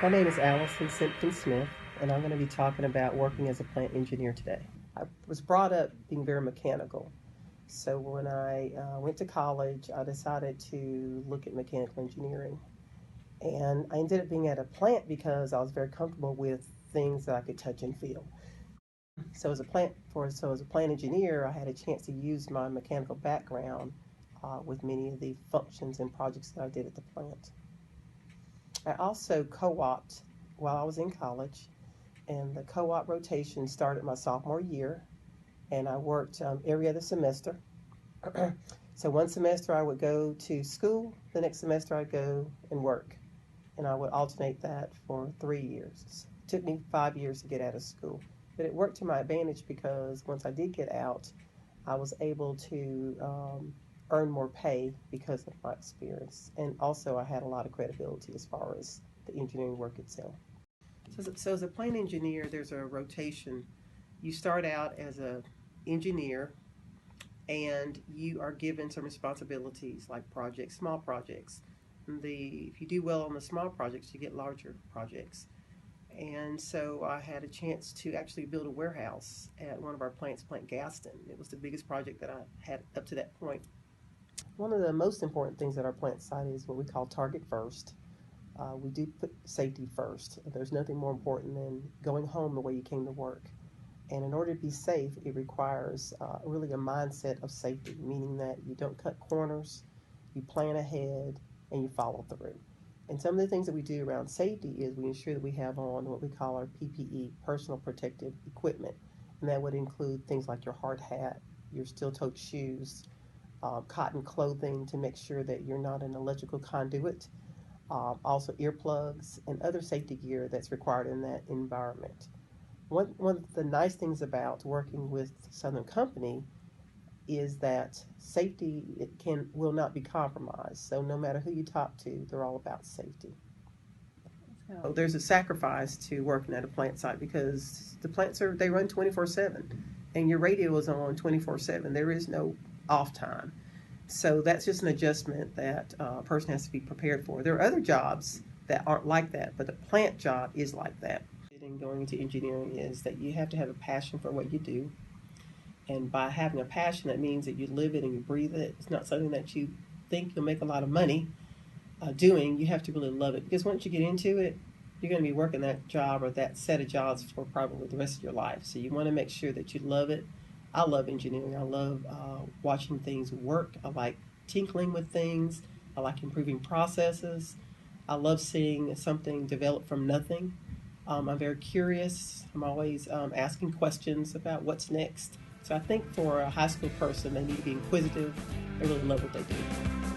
My name is Alison Smith, and I'm going to be talking about working as a plant engineer today. I was brought up being very mechanical. So when I went to college, I decided to look at mechanical engineering. And I ended up being at a plant because I was very comfortable with things that I could touch and feel. So as a plant engineer, I had a chance to use my mechanical background with many of the functions and projects that I did at the plant. I also co-opted while I was in college, and the co-op rotation started my sophomore year, and I worked every other semester. So one semester I would go to school, the next semester I'd go and work, and I would alternate that for 3 years. It took me 5 years to get out of school, but it worked to my advantage because once I did get out, I was able to earn more pay because of my experience, and also I had a lot of credibility as far as the engineering work itself. So as a plant engineer, there's a rotation. You start out as an engineer, and you are given some responsibilities like projects, small projects. If you do well on the small projects, you get larger projects. And so I had a chance to actually build a warehouse at one of our plants, Plant Gaston. It was the biggest project that I had up to that point. One of the most important things at our plant site is what we call target first. We do put safety first. There's nothing more important than going home the way you came to work. And in order to be safe, it requires really a mindset of safety, meaning that you don't cut corners, you plan ahead, and you follow through. And some of the things that we do around safety is we ensure that we have on what we call our PPE, personal protective equipment. And that would include things like your hard hat, your steel-toed shoes, cotton clothing to make sure that you're not an electrical conduit, also earplugs and other safety gear that's required in that environment. One of the nice things about working with Southern Company is that safety will not be compromised. So no matter who you talk to, they're all about safety. So there's a sacrifice to working at a plant site because the plants they run 24/7, and your radio is on 24/7. There is no off time. So that's just an adjustment that a person has to be prepared for. There are other jobs that aren't like that, but the plant job is like that. In going into engineering is that you have to have a passion for what you do. And by having a passion, that means that you live it and you breathe it. It's not something that you think you'll make a lot of money doing. You have to really love it, because once you get into it, you're going to be working that job or that set of jobs for probably the rest of your life. So you want to make sure that you love it. I love engineering. I love watching things work. I like tinkling with things. I like improving processes. I love seeing something develop from nothing. I'm very curious. I'm always asking questions about what's next. So I think for a high school person, they need to be inquisitive. They really love what they do.